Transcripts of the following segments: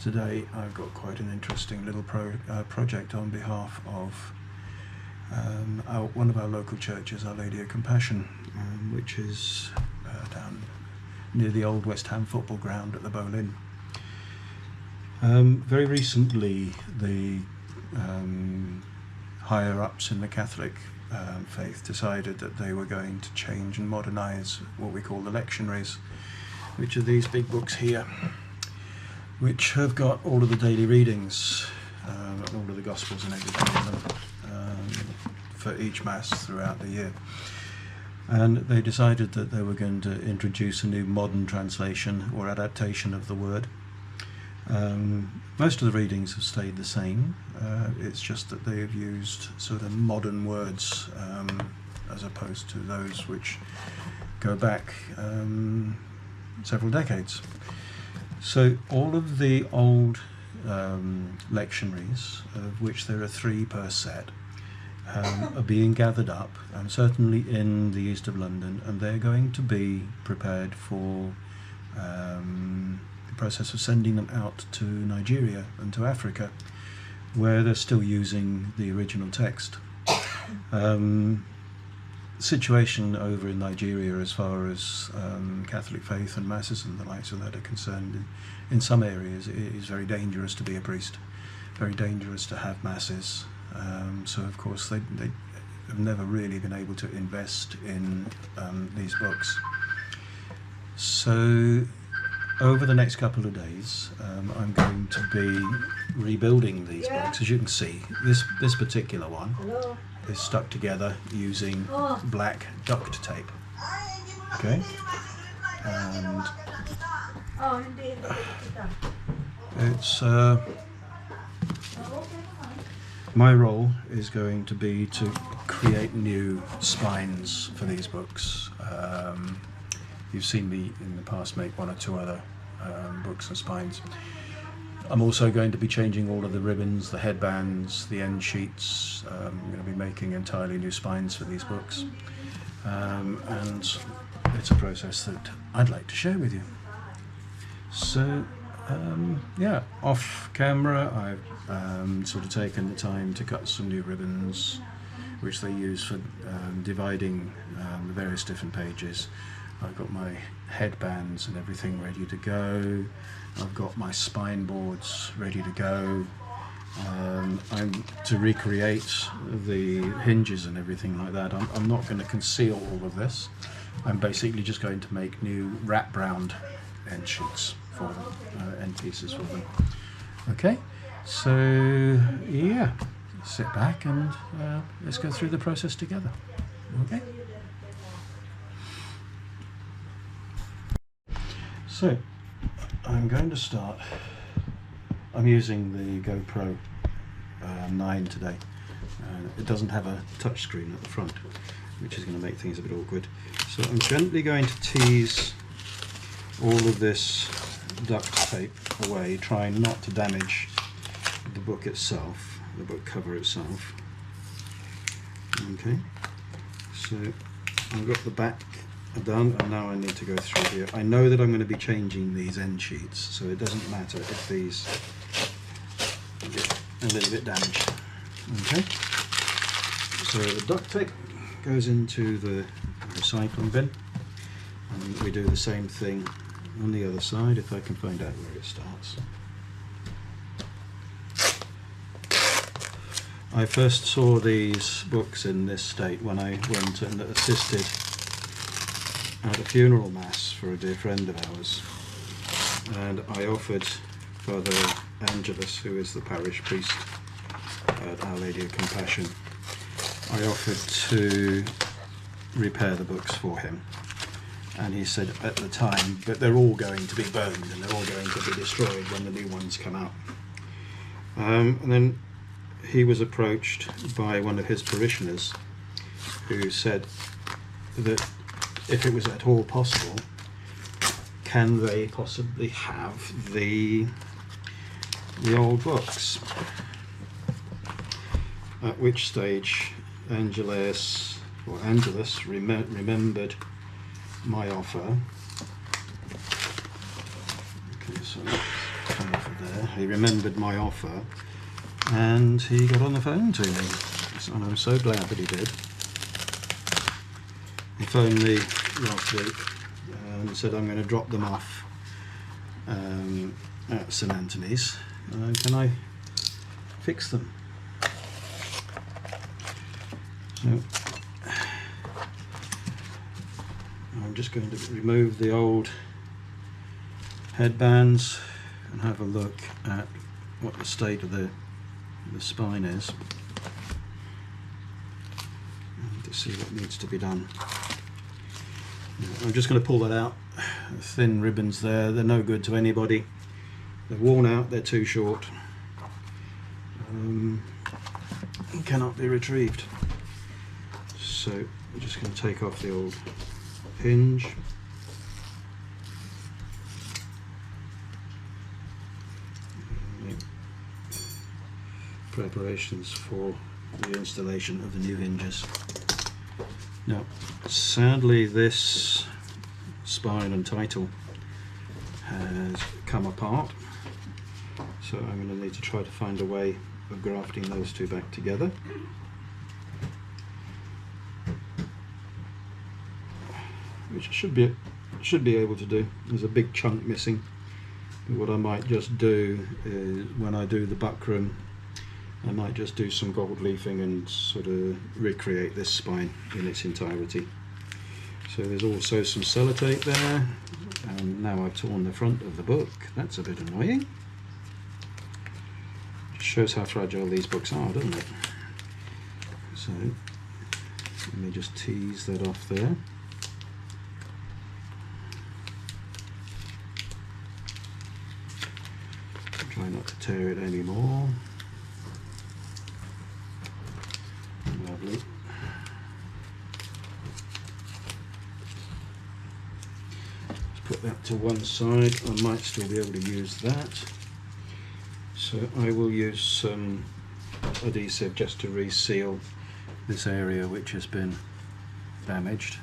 Today I've got quite an interesting little project on behalf of one of our local churches, Our Lady of Compassion, which is down near the old West Ham football ground at the Boleyn. Very recently the higher ups in the Catholic faith decided that they were going to change and modernise what we call the Lectionaries, which are these big books here, which have got all of the daily readings, all of the Gospels and everything in them, for each Mass throughout the year. And they decided that they were going to introduce a new modern translation or adaptation of the Word. Most of the readings have stayed the same, it's just that they have used sort of modern words as opposed to those which go back several decades. So all of the old lectionaries, of which there are 3 per set, are being gathered up, certainly in the east of London, and they're going to be prepared for the process of sending them out to Nigeria and to Africa, where they're still using the original text. Situation over in Nigeria as far as Catholic faith and masses and the likes of that are concerned, in some areas it is very dangerous to be a priest, very dangerous to have masses, so of course they have never really been able to invest in these books. So over the next couple of days I'm going to be rebuilding these books. As you can see, this particular one is stuck together using black duct tape. Okay, and it's my role is going to be to create new spines for these books. You've seen me in the past make 1 or 2 other books and spines. I'm also going to be changing all of the ribbons, the headbands, the end sheets. I'm going to be making entirely new spines for these books, and it's a process that I'd like to share with you. So yeah, off camera I've sort of taken the time to cut some new ribbons which they use for dividing the various different pages. I've got my headbands and everything ready to go. I've got my spine boards ready to go. I'm to recreate the hinges and everything like that. I'm not going to conceal all of this. I'm basically just going to make new wrap-round end sheets for them, end pieces for them. Okay, so yeah, sit back and let's go through the process together. Okay. So I'm going to start. I'm using the GoPro 9 today. It doesn't have a touch screen at the front, which is going to make things a bit awkward. So I'm gently going to tease all of this duct tape away, trying not to damage the book itself, the book cover itself. Okay, so I've got the back done, and now I need to go through here. I know that I'm going to be changing these end sheets, so it doesn't matter if these get a little bit damaged. Okay, so the duct tape goes into the recycling bin, and we do the same thing on the other side, if I can find out where it starts. I first saw these books in this state when I went and assisted at a funeral mass for a dear friend of ours, and I offered Father Angelus, who is the parish priest at Our Lady of Compassion, I offered to repair the books for him, and he said at the time, but they're all going to be burned and they're all going to be destroyed when the new ones come out. And then he was approached by one of his parishioners who said that if it was at all possible, can they possibly have the old books? At which stage Angelus remembered my offer. Okay, so come off of there. He remembered my offer and he got on the phone to me, and I'm so glad that he did. He phoned me last week and said, I'm going to drop them off at St Anthony's. Can I fix them? So I'm just going to remove the old headbands and have a look at what the state of the spine is, and to see what needs to be done. I'm just going to pull that out. The thin ribbons there, they're no good to anybody. They're worn out, they're too short, cannot be retrieved. So I'm just going to take off the old hinge. Preparations for the installation of the new hinges. Now, sadly, this spine and title has come apart, so I'm going to need to try to find a way of grafting those two back together. Which I should be able to do. There's a big chunk missing. But what I might just do is, when I do the buckram, I might just do some gold leafing and sort of recreate this spine in its entirety. So there's also some sellotape there, and now I've torn the front of the book. That's a bit annoying. Just shows how fragile these books are, doesn't it? So let me just tease that off there. Try not to tear it anymore. Lovely. Let's put that to one side. I might still be able to use that. So I will use some adhesive just to reseal this area which has been damaged.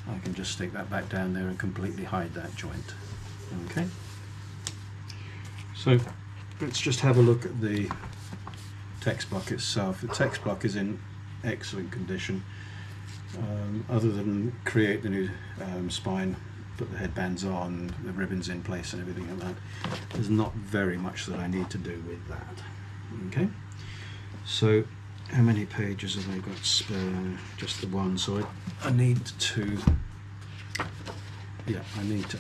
I can just stick that back down there and completely hide that joint. Okay. So let's just have a look at the text block itself. The text block is in excellent condition. Other than create the new spine, put the headbands on, the ribbons in place and everything like that, there's not very much that I need to do with that. Okay, so how many pages have I got spare? Just the one, so I need to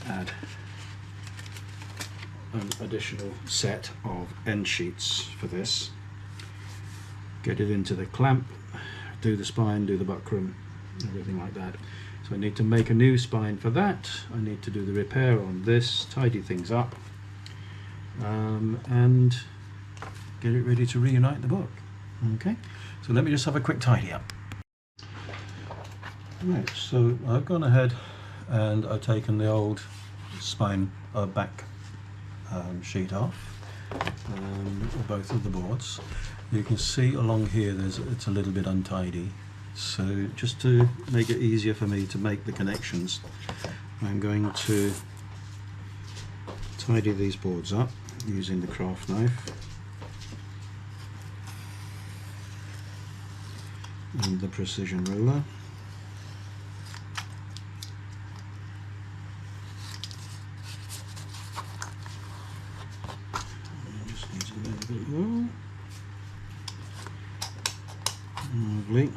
add an additional set of end sheets for this. Get it into the clamp, do the spine, do the buckram, everything like that. So I need to make a new spine for that. I need to do the repair on this, tidy things up, and get it ready to reunite the book. Okay, so let me just have a quick tidy up. Right, so I've gone ahead and I've taken the old spine back sheet off, or both of the boards. You can see along here it's a little bit untidy, so just to make it easier for me to make the connections, I'm going to tidy these boards up using the craft knife and the precision ruler. Just needs a little bit more. Lovely.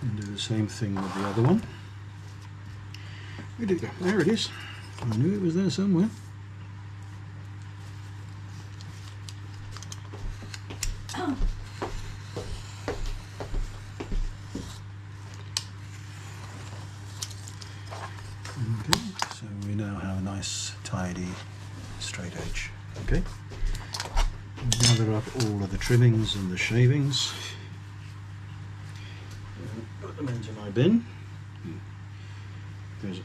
And do the same thing with the other one. Where did it go? There it is. I knew it was there somewhere. Okay, so we now have a nice, tidy, straight edge. Okay. Gather up all of the trimmings and the shavings. Put them into my bin.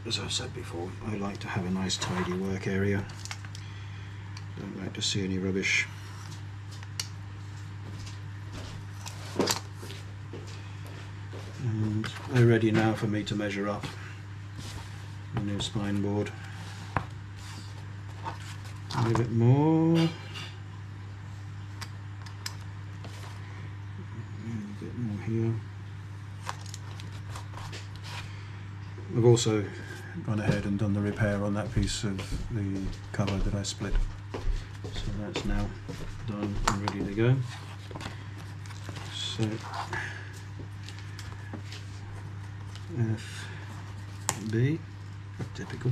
As I've said before, I like to have a nice tidy work area. Don't like to see any rubbish. And they're ready now for me to measure up a new spine board. A little bit more. A bit more here. I've also gone ahead and done the repair on that piece of the cover that I split. So that's now done and ready to go. So FB, typical,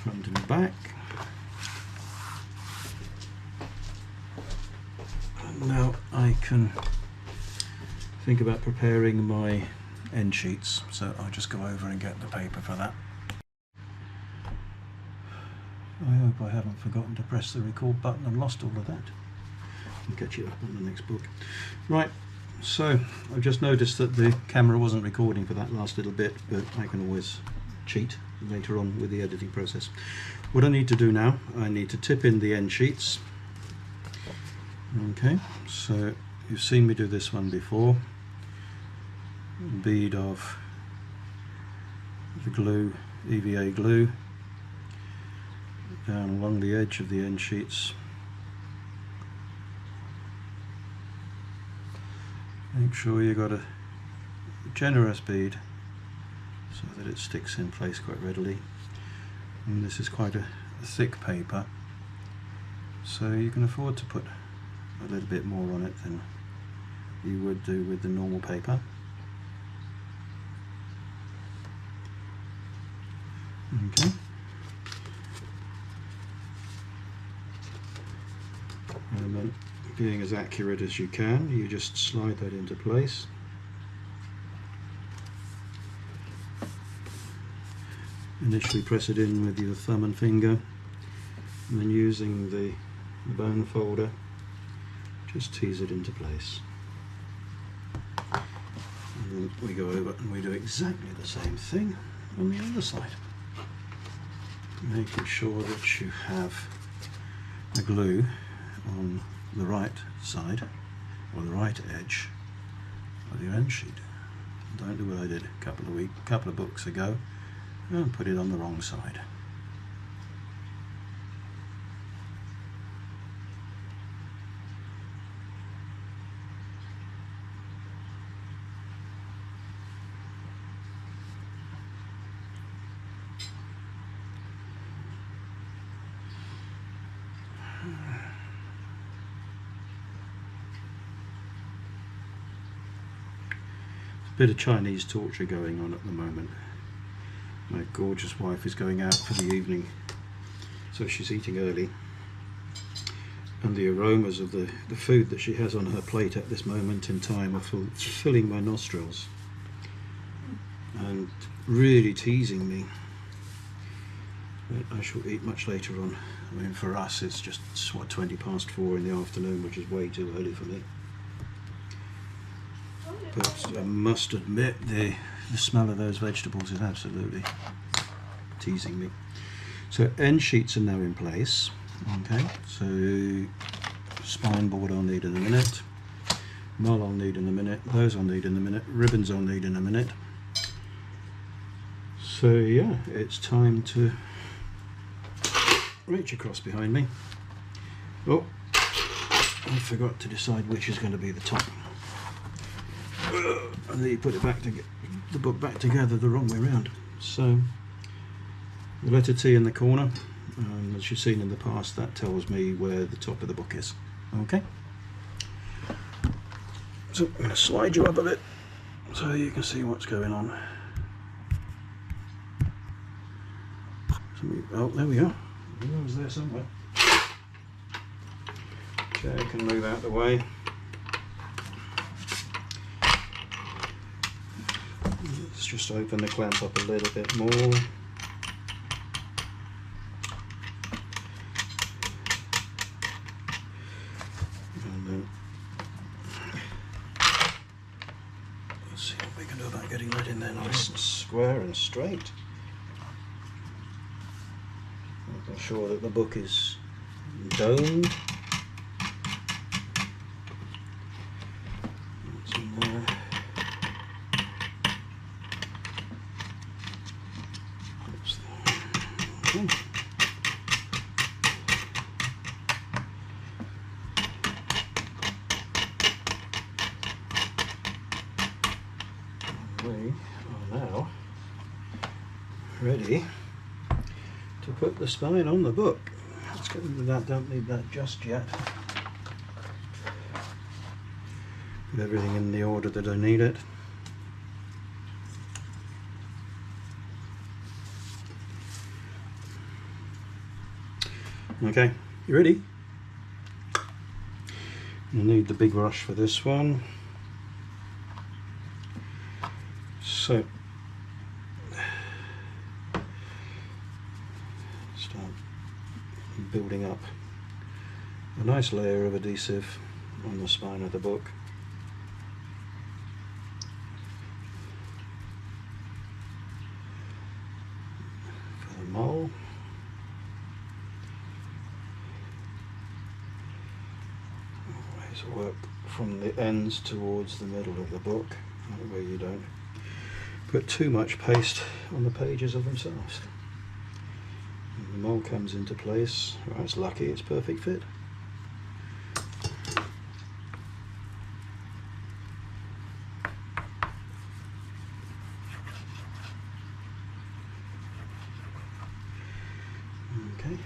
front and back. And now I can think about preparing my end sheets, so I'll just go over and get the paper for that. I hope I haven't forgotten to press the record button and lost all of that. I'll catch you up on the next book. Right, so I've just noticed that the camera wasn't recording for that last little bit, but I can always cheat later on with the editing process. What I need to do now, I need to tip in the end sheets. Okay, so you've seen me do this one before. Bead of the glue, EVA glue, down along the edge of the end sheets. Make sure you got a generous bead so that it sticks in place quite readily. And this is quite a thick paper, so you can afford to put a little bit more on it than you would do with the normal paper. Okay. And then, being as accurate as you can, you just slide that into place. Initially press it in with your thumb and finger, and then using the bone folder, just tease it into place. And then we go over and we do exactly the same thing on the other side. Making sure that you have the glue on the right side or the right edge of your end sheet. Don't do what I did a couple of books ago and put it on the wrong side. Bit of Chinese torture going on at the moment. My gorgeous wife is going out for the evening, so she's eating early, and the aromas of the food that she has on her plate at this moment in time are filling my nostrils and really teasing me. But I shall eat much later on. I mean, for us it's just, what, 4:20 in the afternoon, which is way too early for me. But I must admit, the smell of those vegetables is absolutely teasing me. So end sheets are now in place. Okay, so spine board I'll need in a minute, mull I'll need in a minute, those I'll need in a minute, ribbons I'll need in a minute. So yeah, it's time to reach across behind me. Oh, I forgot to decide which is going to be the top. And then you put it back to get the book back together the wrong way around. So the letter T in the corner, and as you've seen in the past, that tells me where the top of the book is. Okay, so I'm going to slide you up a bit so you can see what's going on. Oh, there we go. It was there somewhere. Okay, I can move out the way. Let's just open the clamp up a little bit more. And then let's see what we can do about getting that in there nice and square and straight. Making sure that the book is domed. That's in there. That's there. Okay. We are now ready to put the spine on the book. Let's get rid of that, don't need that just yet. Put everything in the order that I need it. Okay, you ready? You need the big brush for this one. So start building up a nice layer of adhesive on the spine of the book. For the mole. Always work from the ends towards the middle of the book, that way you don't put too much paste on the pages of themselves. And the mole comes into place. Right, it's lucky, it's perfect fit. Okay.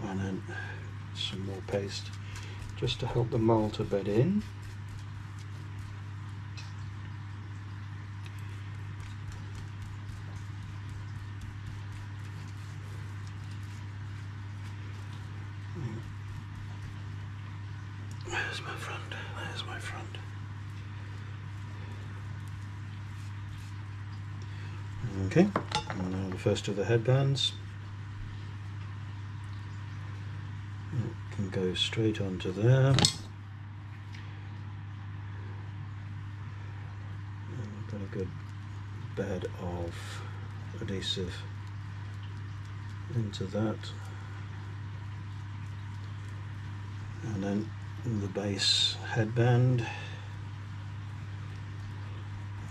And then some more paste just to help the mole to bed in. There's my front, there's my front. Okay, and now the first of the headbands. It can go straight onto there. And we've got a good bed of adhesive into that. And then the base headband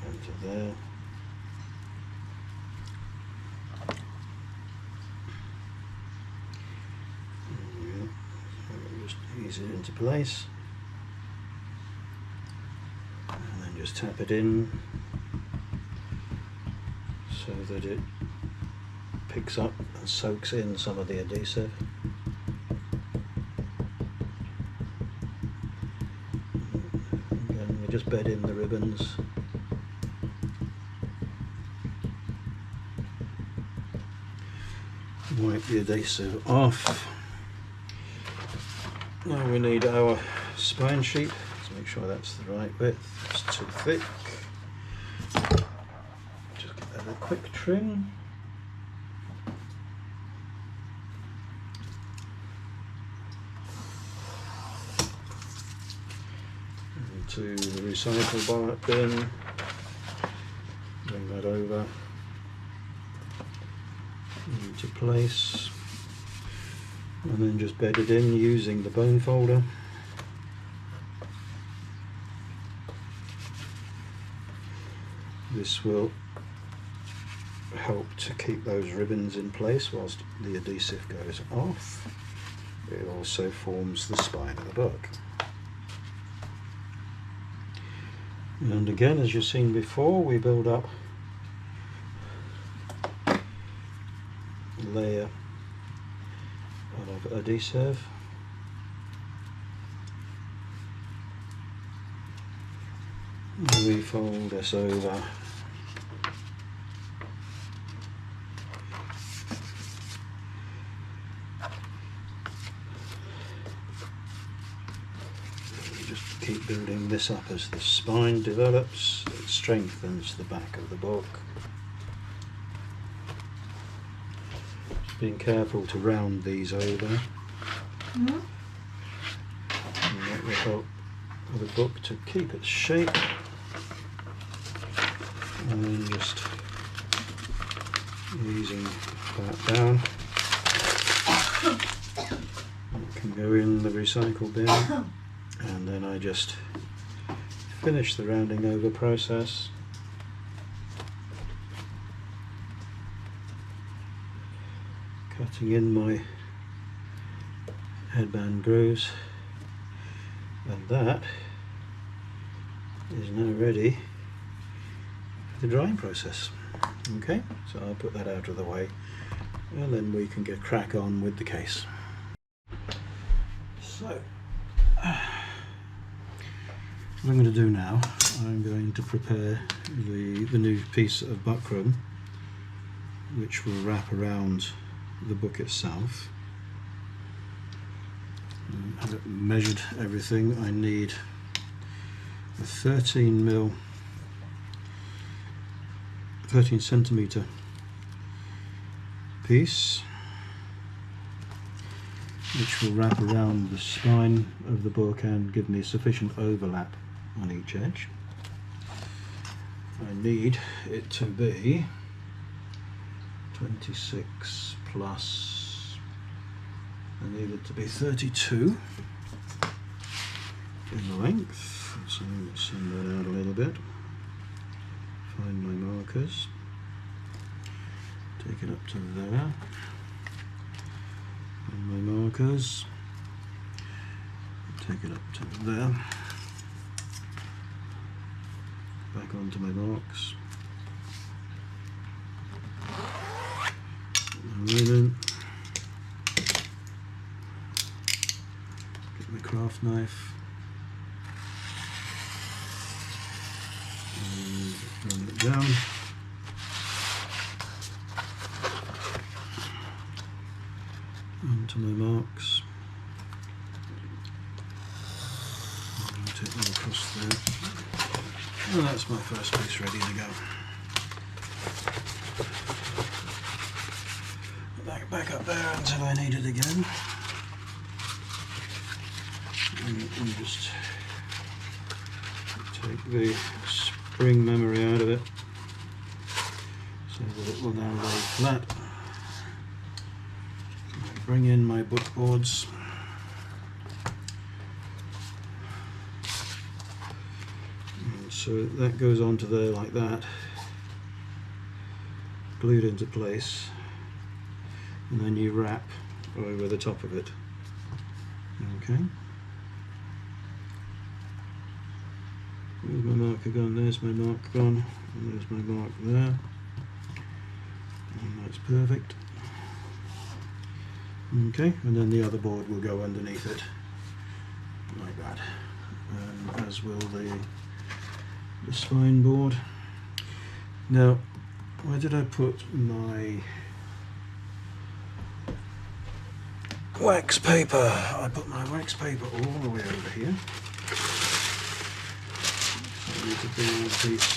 into there. Just ease it into place and then just tap it in so that it picks up and soaks in some of the adhesive. Again, we just bed in the ribbons. Wipe the adhesive off. Now we need our spine sheet. Let's make sure that's the right width. It's too thick. Just give that a quick trim. Into the recycle bin. Bring that over into place. And then just bed it in using the bone folder. This will help to keep those ribbons in place whilst the adhesive goes off. It also forms the spine of the book. And again, as you've seen before, we build up a layer of adhesive. We fold this over. We just keep building this up as the spine develops. It strengthens the back of the book. Being careful to round these over. And that will help the book to keep its shape. And then just easing that down. It can go in the recycle bin. And then I just finish the rounding over process. cutting in my headband grooves, and that is now ready for the drying process. Okay, so I'll put that out of the way and then we can get crack on with the case. So what I'm going to do now, I'm going to prepare the new piece of buckram which will wrap around the book itself. I've measured everything. I need a 13 centimetre piece which will wrap around the spine of the book and give me sufficient overlap on each edge. I need it to be 26 plus, I need it to be 32 in length, so let's send that out a little bit. Find my markers, take it up to there, find my markers, take it up to there, back onto my marks. Right then, get my craft knife and run it down. Onto my marks. And take them across there. And that's my first piece ready to go. Back up there until I need it again. And just take the spring memory out of it so that it will now lay flat. Bring in my book boards. And so that goes onto there like that, glued into place. And then you wrap over the top of it. Okay. Where's my marker gone? There's my mark gone. And there's my mark there. And that's perfect. Okay, and then the other board will go underneath it, like that. As will the spine board. Now, where did I put my wax paper? I put my wax paper all the way over here. So I need to bring a piece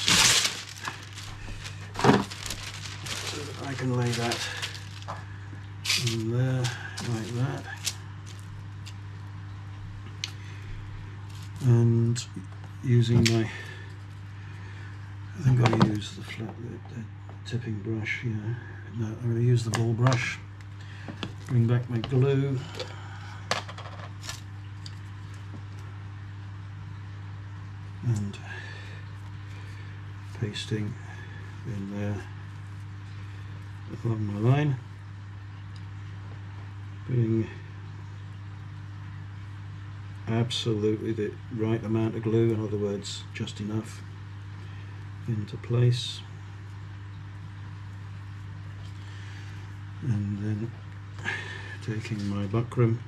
so that I can lay that in there like that. And using my, I think I'll use the flat, the tipping brush. Yeah, no, I'm going to use the ball brush. Bring back my glue, and pasting in there along my line, putting absolutely the right amount of glue, in other words just enough, into place, and then taking my buckram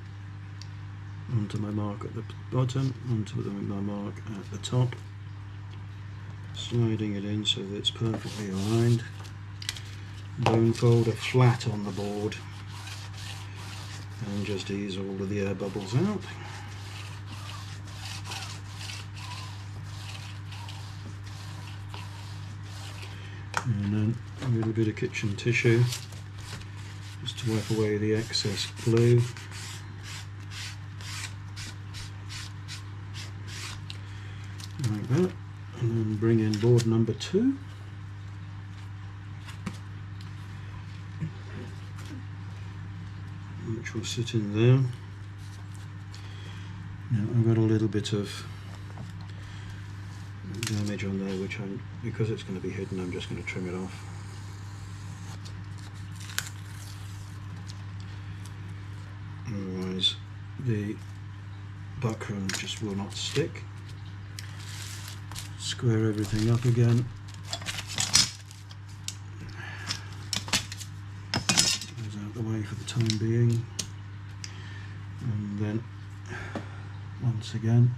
onto my mark at the bottom, onto my mark at the top, sliding it in so that it's perfectly aligned, bone folder flat on the board, and just ease all of the air bubbles out. And then a little bit of kitchen tissue just to wipe away the excess glue. Like that. And then bring in board number 2. Which will sit in there. Now I've got a little bit of damage on there, which because it's going to be hidden, I'm just going to trim it off. the buckram just will not stick. Square everything up again. Goes out the way for the time being. And then once again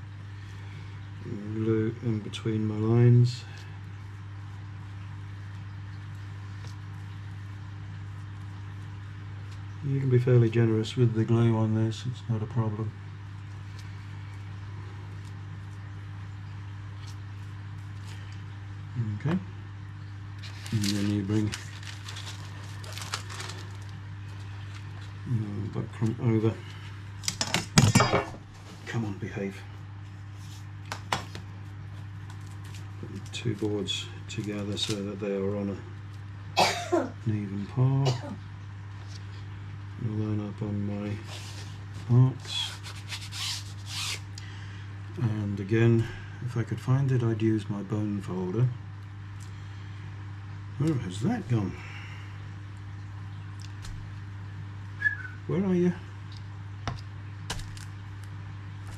glue in between my lines. You can be fairly generous with the glue on this, it's not a problem. Okay, and then you bring your buckram over. Come on, behave. Put the two boards together so that they are on an even par. I'll line up on my marks. And again, if I could find it, I'd use my bone folder. Where has that gone? Where are you?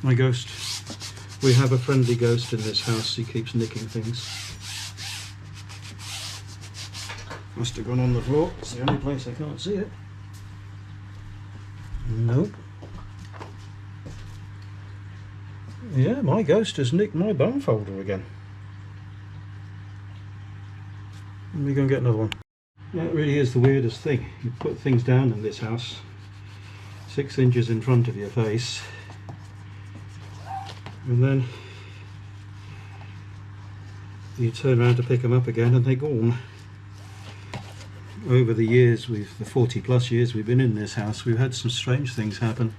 My ghost. We have a friendly ghost in this house. He keeps nicking things. Must have gone on the floor. It's the only place I can't see it. Nope. Yeah, my ghost has nicked my bone folder again. Let me go and get another one. That really is the weirdest thing. You put things down in this house 6 inches in front of your face, and then you turn around to pick them up again and they're gone. Over the years, the 40 plus years we've been in this house, we've had some strange things happen.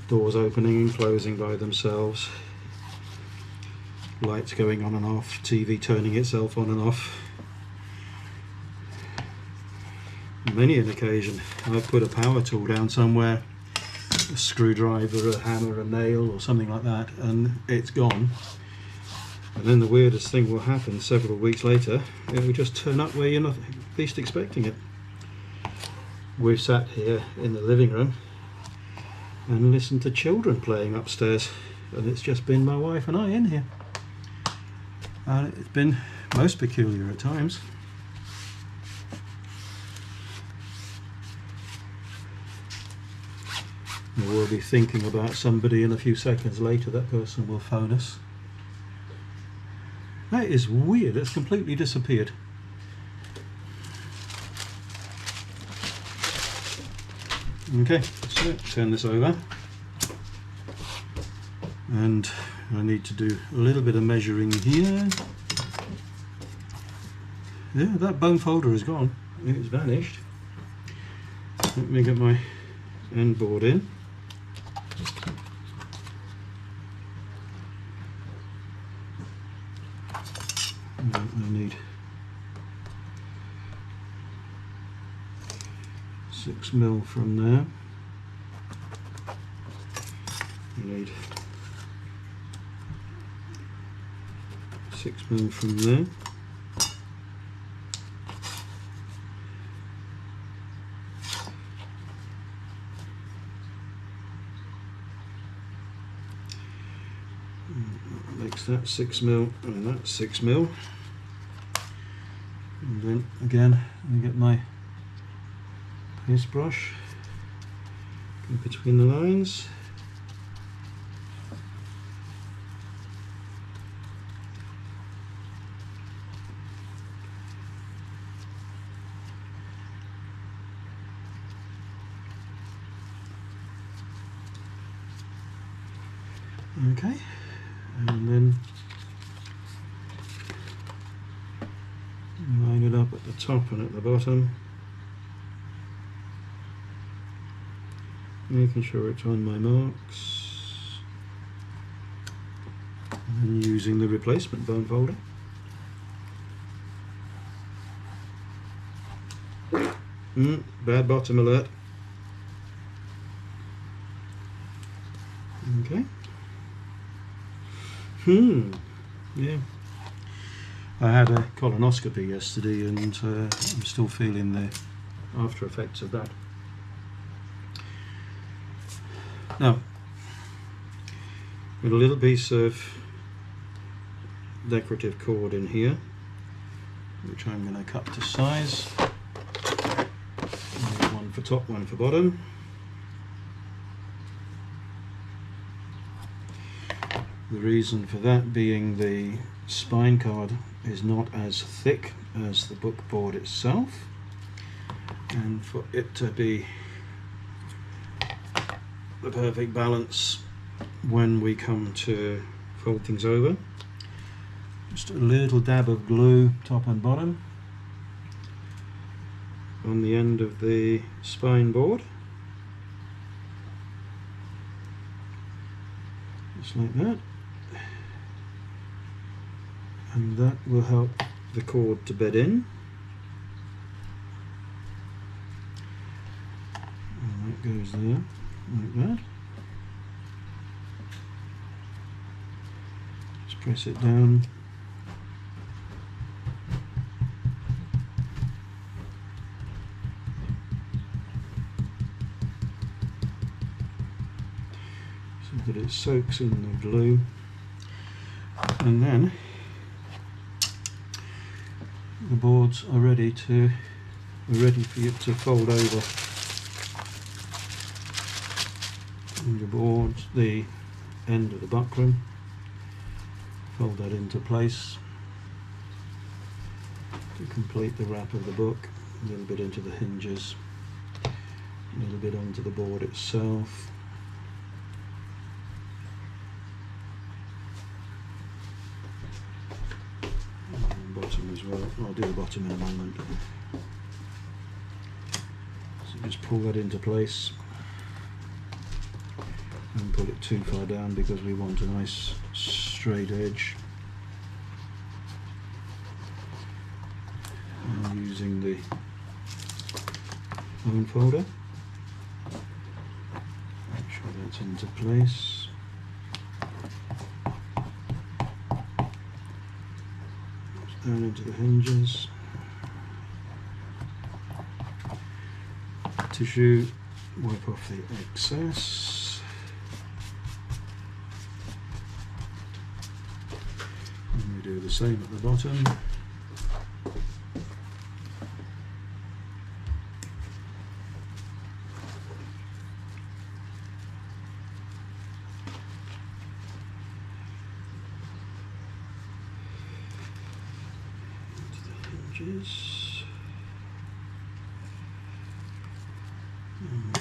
Doors opening and closing by themselves, lights going on and off, TV turning itself on and off. Many an occasion I've put a power tool down somewhere, a screwdriver, a hammer, a nail or something like that, and it's gone. And then the weirdest thing will happen several weeks later. It will just turn up where you're not least expecting it. We've sat here in the living room and listened to children playing upstairs, and it's just been my wife and I in here. And it's been most peculiar at times. We'll be thinking about somebody, and a few seconds later that person will phone us. That is weird, it's completely disappeared. Okay, so turn this over. And I need to do a little bit of measuring here. Yeah, that bone folder is gone. It's vanished. Let me get my end board in. I need 6mm from there. I need 6mm from there. Makes that 6mm and that 6mm. And then again, I get my paste brush, go between the lines. Okay, and then line it up at the top and at the bottom, making sure it's on my marks, and using the replacement bone folder. Bad bottom alert. Okay. Yeah. I had a colonoscopy yesterday, and I'm still feeling the after effects of that. Now, with a little piece of decorative cord in here, which I'm going to cut to size. One for top, one for bottom. The reason for that being the spine card is not as thick as the book board itself, and for it to be the perfect balance when we come to fold things over, just a little dab of glue top and bottom on the end of the spine board, just like that, and that will help the cord to bed in. And that goes there like that. Just press it down. So that it soaks in the glue, and then the boards are ready for you to fold over. And your boards, the end of the buckram, fold that into place to complete the wrap of the book. A little bit into the hinges, a little bit onto the board itself. Bottom as well. I'll do the bottom in a moment. So just pull that into place. Don't pull it too far down because we want a nice straight edge. And using the bone folder, make sure that's into place. Down into the hinges. Tissue, wipe off the excess. And we do the same at the bottom.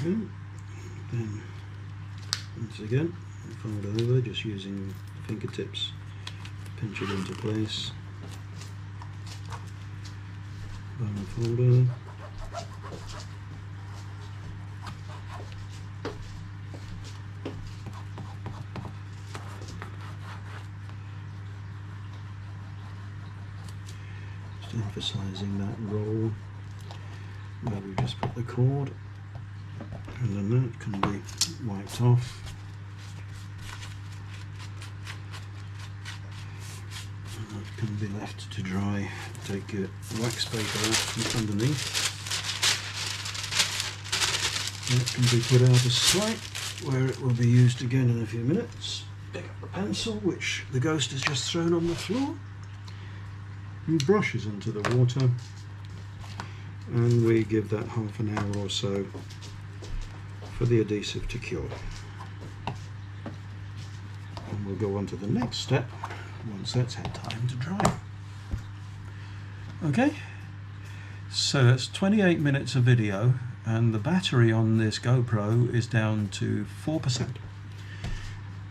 Okay. Then once again fold over, just using fingertips, pinch it into place. Bone folder. Just emphasizing that roll where we just put the cord, and then that can be wiped off. And that can be left to dry. Take your wax paper out from underneath. That can be put out of sight, where it will be used again in a few minutes. Pick up the pencil, which the ghost has just thrown on the floor, and brushes into the water, and we give that half an hour or so for the adhesive to cure. And we'll go on to the next step once that's had time to dry. Okay, so that's 28 minutes of video, and the battery on this GoPro is down to 4%.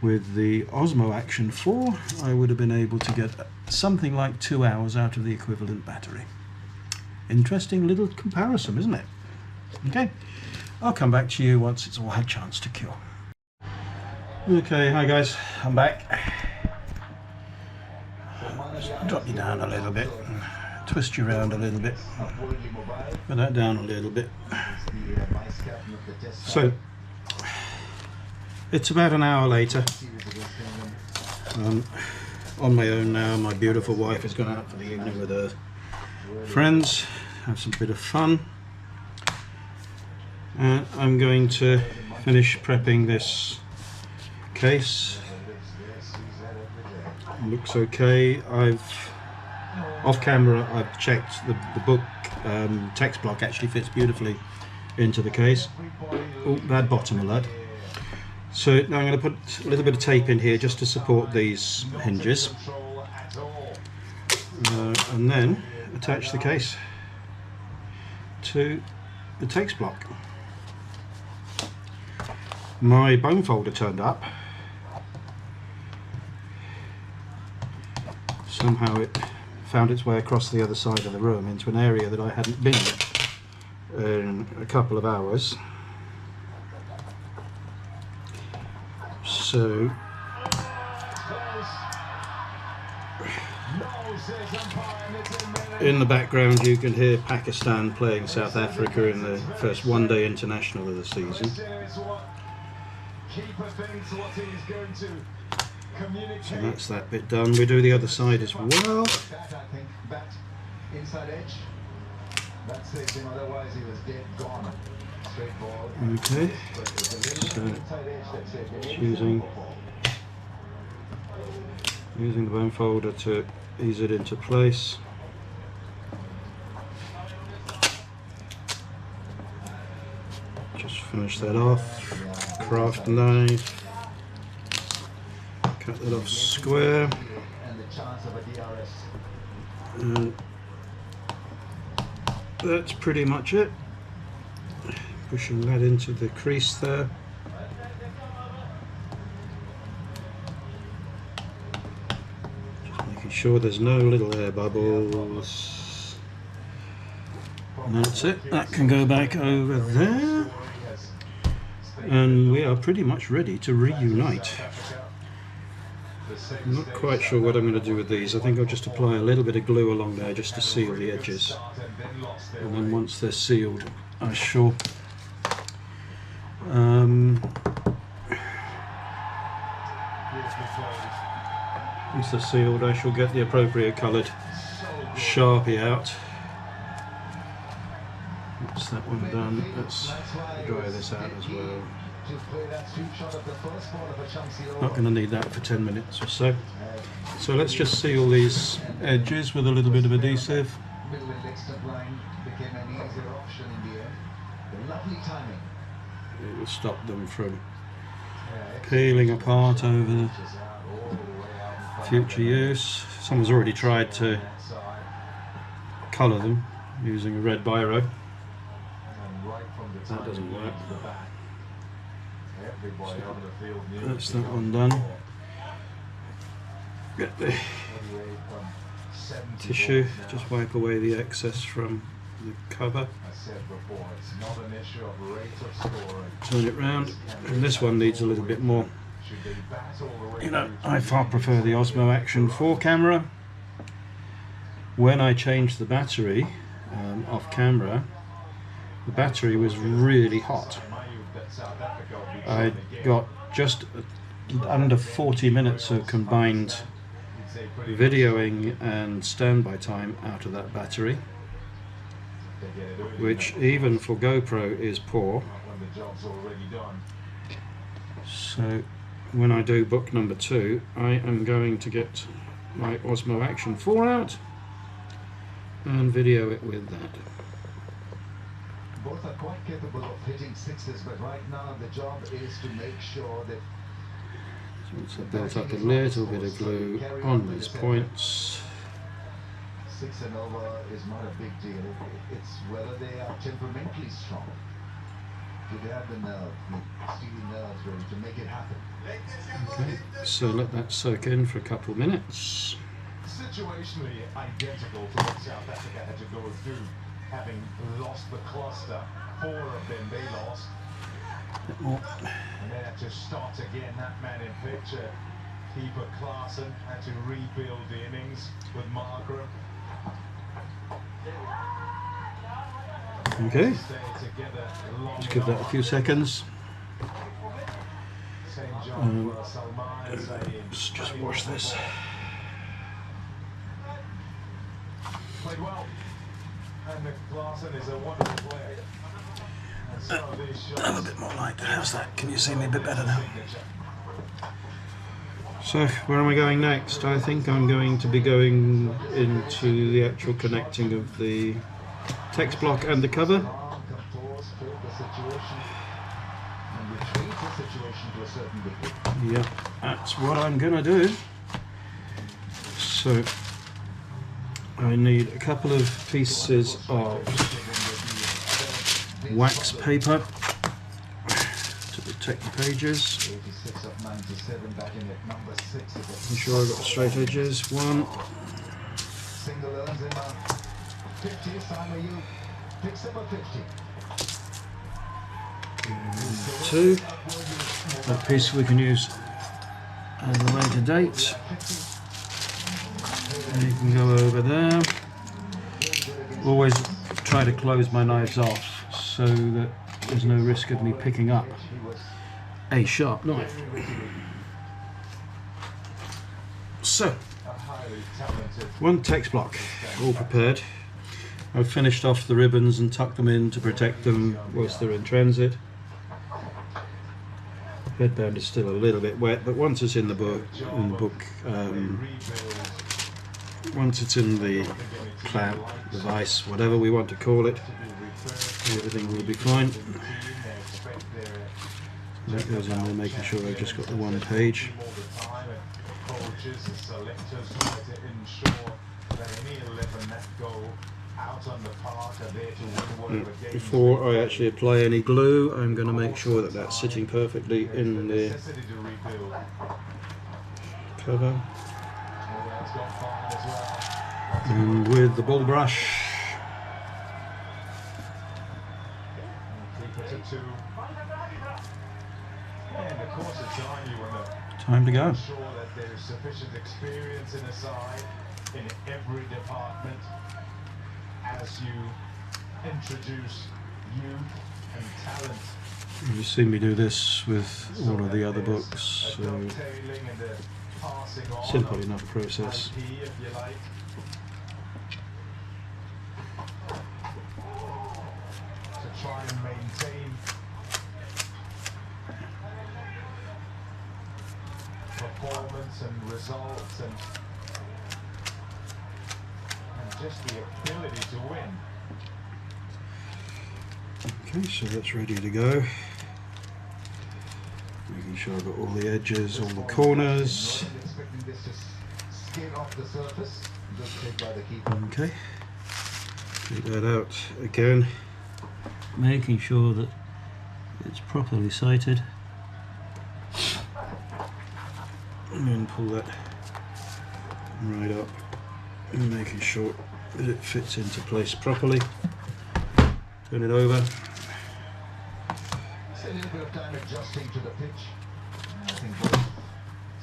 With the Osmo Action 4, I would have been able to get something like 2 hours out of the equivalent battery. Interesting little comparison, isn't it? Okay, I'll come back to you once it's all had a chance to cure. Okay, hi guys, I'm back. Just drop you down a little bit, twist you around a little bit, put that down a little bit. So, it's about an hour later. On my own now. My beautiful wife has gone out for the evening with her friends, have some bit of fun, and I'm going to finish prepping this case. Looks okay. Off camera I've checked the book text block actually fits beautifully into the case. Oh, bad bottom alert. So now I'm going to put a little bit of tape in here just to support these hinges, and then attach the case to the text block. My bone folder turned up. Somehow it found its way across the other side of the room into an area that I hadn't been in a couple of hours. So in the background you can hear Pakistan playing South Africa in the first one-day international of the season. So that's that bit done. We do the other side as well. Okay, so using the bone folder to ease it into place. Just finish that off. Craft knife. Cut that off square. And that's pretty much it. Pushing that into the crease there. Just making sure there's no little air bubbles. And that's it. That can go back over there. And we are pretty much ready to reunite. I'm not quite sure what I'm going to do with these. I think I'll just apply a little bit of glue along there just to seal the edges. And then once they're sealed, I shall once they're sealed, I shall get the appropriate coloured Sharpie out. That's that one done. Let's dry this out as well. Not going to need that for 10 minutes or so. So let's just seal these edges with a little bit of adhesive. It will stop them from peeling apart over future use. Someone's already tried to colour them using a red biro. That doesn't work. So that's that one done. Get the tissue, just wipe away the excess from the cover. Turn it round, and this one needs a little bit more. You know, I far prefer the Osmo Action 4 camera. When I changed the battery off camera, the battery was really hot. I got just under 40 minutes of combined videoing and standby time out of that battery, which even for GoPro is poor. So when I do book number 2, I am going to get my Osmo Action 4 out and video it with that. Both are quite capable of hitting sixes, but right now the job is to make sure that... So once I've built up a little bit of glue on these points. 6 and over is not a big deal. It's whether they are temperamentally strong. Do they have the nerve, the steely nerves ready to make it happen? Okay, so let that soak in for a couple of minutes. Situationally identical to what South Africa had to go through. Having lost the cluster, 4 of them they lost. And they had to start again. That man in picture, keeper Klaassen, had to rebuild the innings with Margaret. Okay, just give that a few seconds. Let's just wash this. Played well. And Klaassen is a wonderful player. Have a bit more light. How's that? Can you see me a bit better now? So, where am I going next? I think I'm going to be going into the actual connecting of the text block and the cover. Yeah, that's what I'm gonna do. So I need a couple of pieces of wax paper to protect the pages. I'm sure I've got straight edges. One. Two. That piece we can use as a later date. And you can go over there. Always try to close my knives off so that there's no risk of me picking up a sharp knife. So, one text block, all prepared. I've finished off the ribbons and tucked them in to protect them whilst they're in transit. Headband is still a little bit wet, but once it's in the book, once it's in the clamp, the vice, whatever we want to call it, everything will be fine. That goes in there, making sure I've just got the one page. Before I actually apply any glue, I'm going to make sure that that's sitting perfectly in the cover. And with the bull brush, time to go. There is sufficient experience in a side in every department as you introduce youth and talent. You've seen me do this with all of the other books, so simple enough process. To try and maintain performance and results and just the ability to win. Okay, so that's ready to go. Making sure I've got all the edges, all the corners. Okay, take that out again, making sure that it's properly sighted. And then pull that right up and making sure that it fits into place properly. Turn it over. It's a little bit of time adjusting to the pitch. I think both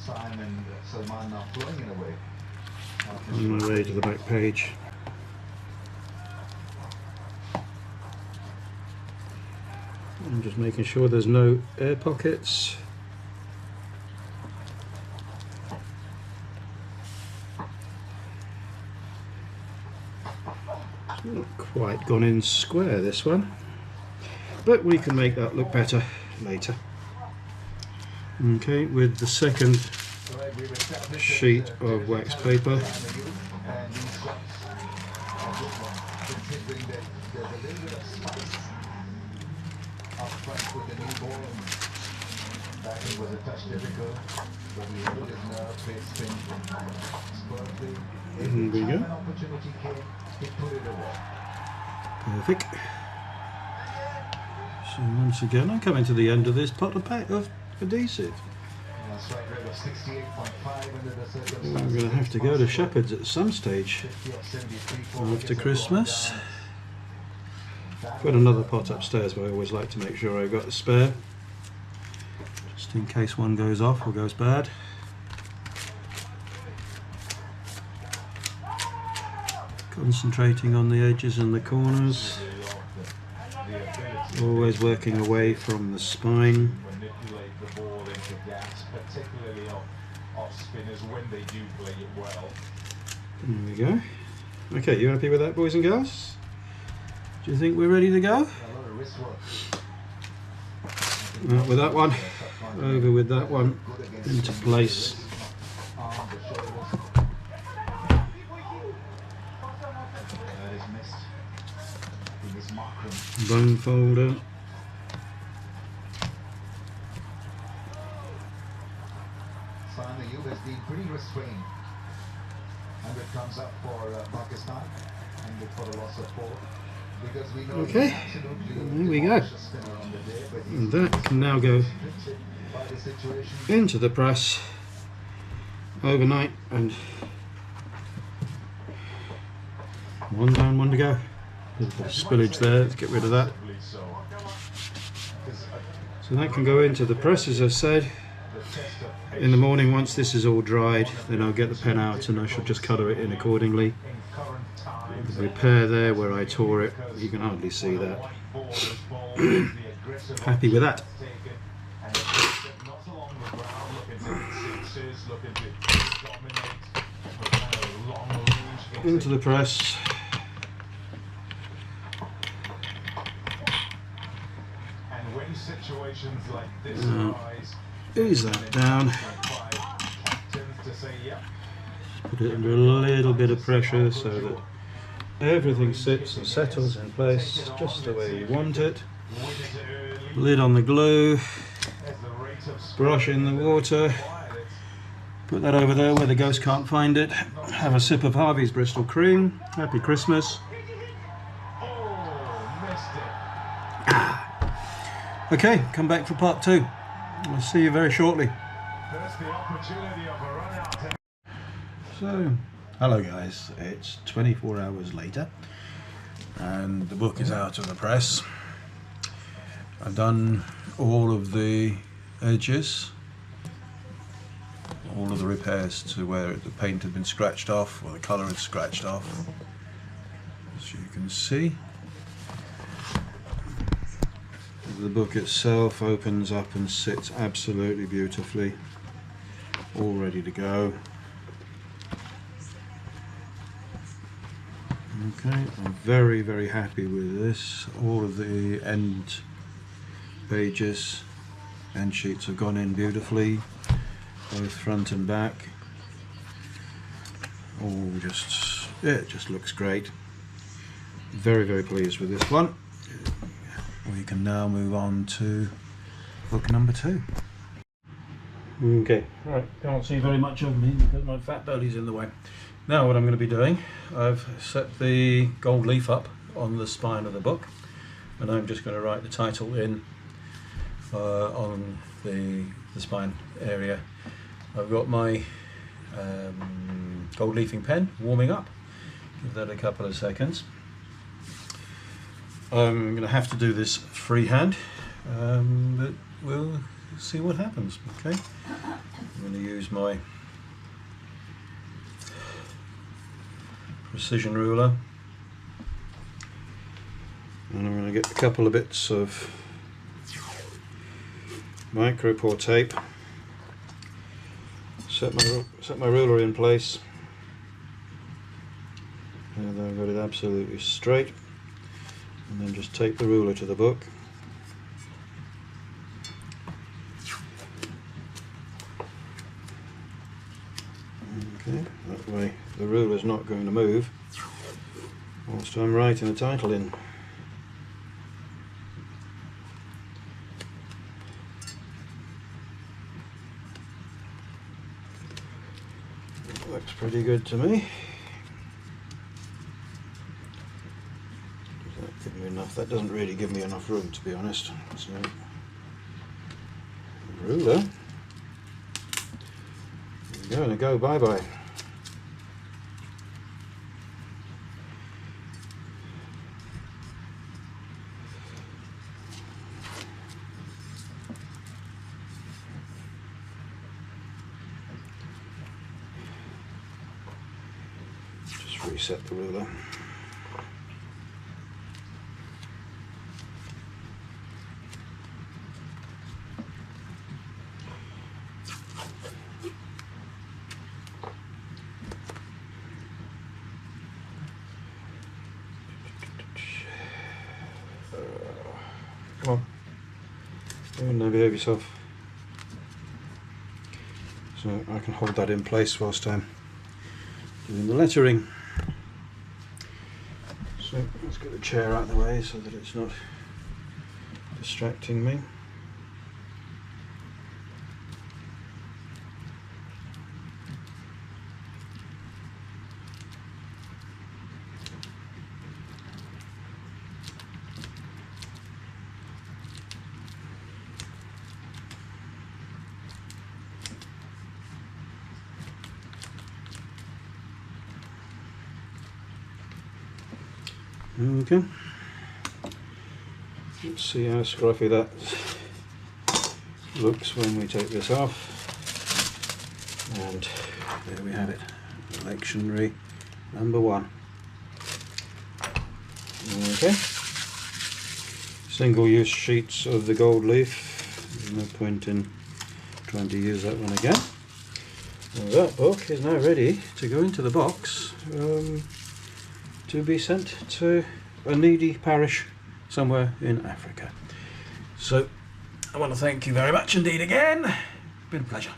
Simon and Salman are flowing in a way. On my way to the back page. I'm just making sure there's no air pockets. Not quite gone in square, this one, but we can make that look better later. Okay, with the second sheet of wax paper, here we go. Perfect. So once again, I'm coming to the end of this pot of adhesive. I'm going to have to go to Shepherd's at some stage after Christmas. Got another pot upstairs, but I always like to make sure I've got a spare, just in case one goes off or goes bad. Concentrating on the edges and the corners, always working away from the spine. Manipulate the ball into gaps, particularly off spinners when they do play it well. There we go. Okay, you happy with that, boys and girls? Do you think we're ready to go? A lot of wrist work. with that one, over with that one, into place. Bone folder. Simon Ayub has been pretty restrained. 100 comes up for Pakistan, 100 for the loss of 4. Because we know Okay, there we go. And that can now go into the press overnight, and one down, one to go. There's a bit of spillage there, let's get rid of that. So that can go into the press, as I said. In the morning, once this is all dried, then I'll get the pen out and I shall just colour it in accordingly. The repair there where I tore it, you can hardly see that. Happy with that. Into the press. And when situations like this arise, Ease that down. Put it under a little bit of pressure so that everything sits and settles in place just the way you want it. Lid on the glue. Brush in the water. Put that over there where the ghost can't find it. Have a sip of Harvey's Bristol Cream. Happy Christmas. Okay, come back for part 2. I'll see you very shortly. So, hello guys, it's 24 hours later and the book is out of the press. I've done all of the edges, all of the repairs to where the paint had been scratched off or the colour had scratched off, as you can see. The book itself opens up and sits absolutely beautifully, all ready to go. Okay, I'm very, very happy with this. All of the end pages, end sheets have gone in beautifully, both front and back. All just, yeah, it just looks great. Very, very pleased with this one. We can now move on to book number 2. Okay, right, can't see very much of me because my fat belly's in the way. Now what I'm going to be doing, I've set the gold leaf up on the spine of the book and I'm just going to write the title in on the spine area. I've got my gold leafing pen warming up. Give that a couple of seconds. I'm going to have to do this freehand, but we'll see what happens. Okay, I'm going to use my precision ruler and I'm going to get a couple of bits of micro pour tape, set my ruler in place, and I've got it absolutely straight. And then just tape the ruler to the book. Okay, that way the ruler's not going to move whilst I'm writing the title in. Looks pretty good to me. Give me enough. That doesn't really give me enough room, to be honest. So, ruler. There we go, and go bye-bye. Just reset the ruler. Come on. Oh, now behave yourself. So I can hold that in place whilst I'm doing the lettering. So let's get the chair out of the way so that it's not distracting me. Okay. Let's see how scruffy that looks when we take this off. And there we have it. Lectionary number 1. Okay. Single use sheets of the gold leaf. There's no point in trying to use that one again. Well, that book is now ready to go into the box. To be sent to a needy parish somewhere in Africa. So I want to thank you very much indeed again. It's been a pleasure.